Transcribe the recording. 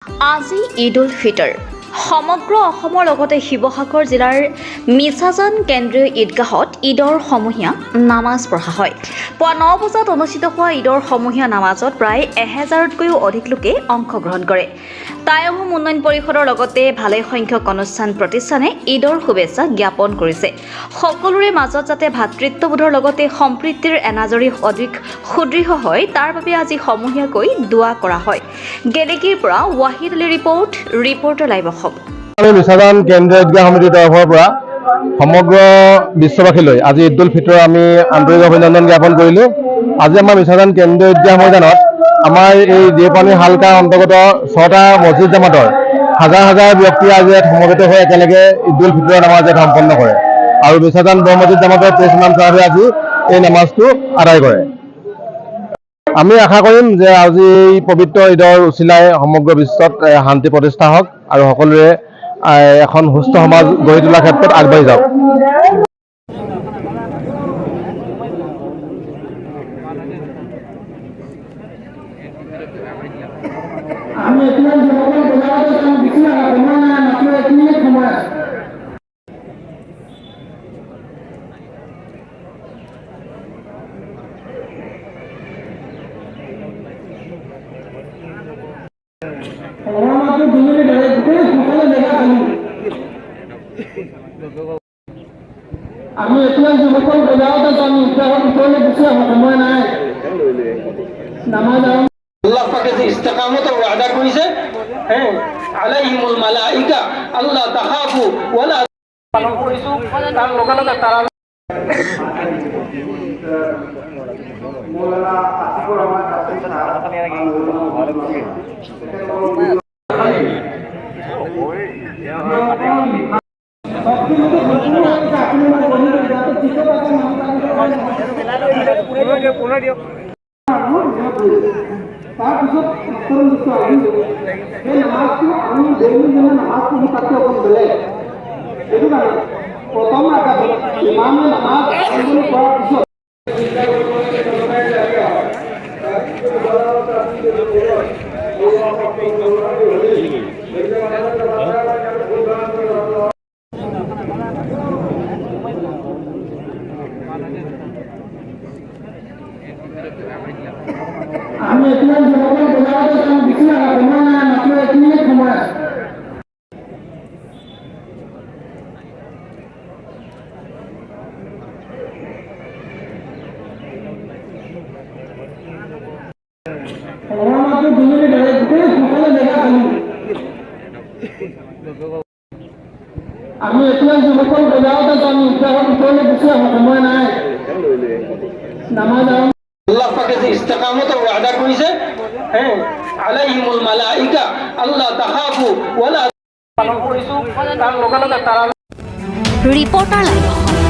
আজি ঈদ উল ফিতৰ সমগ্ৰ অসমৰ লগতে শিৱসাগৰ জিলাৰ মিছাজান কেন্দ্ৰীয় ঈদগাহত ঈদৰ সমূহীয়া নামাজ পঢ়া হয়। পুৱা 9 বজাত অনুষ্ঠিত হোৱা ঈদৰ সমূহীয়া নামাজত প্ৰায় 1000তকৈও অধিক লোকে অংশগ্ৰহণ কৰে। টাই-আহোম উন্নয়ন পৰিষদৰ লগতে ভালেসংখ্যক অনুষ্ঠান প্ৰতিষ্ঠানে ঈদৰ শুভেচ্ছা জ্ঞাপন কৰিছে। সকলোৰে মাজত যাতে ভাতৃত্ববোধৰ লগতে সম্প্ৰীতিৰ এনাজৰী অধিক সুদৃঢ় হয় তাৰ বাবে আজি সমূহীয়াকৈ দোৱা কৰা হয়। গেলেকীৰ পৰা ৱাহিদ আলী ৰিপৰ্টাৰ লাইভ অসম। আমি মিছাজান কেন্দ্ৰীয় ঈদগাহ সমিতিৰ তৰফৰ পৰা সমগ্ৰ বিশ্ববাসীলৈ আজি ঈদ উল ফিতৰ আমি আন্তৰিক অভিনন্দন জ্ঞাপন কৰিলোঁ। আজি আমাৰ মিছাজান কেন্দ্ৰীয় ঈদগাহ ময়দানত আমাৰ এই দেওপানী হালকা অন্তৰ্গত 6টা মছজিদ জামাতৰ হাজাৰ হাজাৰ ব্যক্তি আজি ইয়াত সমবেত হৈ একেলগে ঈদ উল ফিতৰৰ নামাজ ইয়াত সম্পন্ন কৰে আৰু মিছাজান মছজিদ জামাতৰ প্ৰেছ ইমাম চাহাবে আজি এই নামাজটো আদায় কৰে। আমি আশা কৰিম যে আজি এই পবিত্ৰ ঈদৰ উচিলাই সমগ্ৰ বিশ্বত শান্তি প্ৰতিষ্ঠা হওক আৰু সকলোৰে এখন সুস্থ সমাজ গঢ়ি তোলাৰ ক্ষেত্ৰত আগবাঢ়ি যাওক। আমি এতিয়া যুৱকৰ বজাৰতে যাম, ঈদগাহৰ ভিতৰলৈ গুচি আহোঁ, সময় নাই। নামাজ আল্লাহ পাকে যে ইস্তেকামতৰ ওয়াদা কৰিছে, আলাইহিমুল মালাইকা আল্লাহ তাখাফু ওয়ালা পালন কৰিছোঁ। তাৰ লগে লগে তাৰ আমি এতিয়া যুৱকৰ বজাৰতে যাম, বেছি সময় নাই, মাত্ৰ 1 মিনিট সময় আছে। আমি এতিয়া যুৱকৰ বজাৰতে যাম, ঈদগাহৰ ভিতৰলৈ গুচি আহোঁ, সময় নাই। নামাজ আল্লাহ পাকে যে ইস্তেকামতৰ ওয়াদা কৰিছে, আলাইহিমুল মালাইকা আল্লাহ তাখাফু ওয়ালা পালন কৰিছোঁ। তাৰ লগে লগে তাৰ ৰিপৰ্টাৰ লাইভ অসম।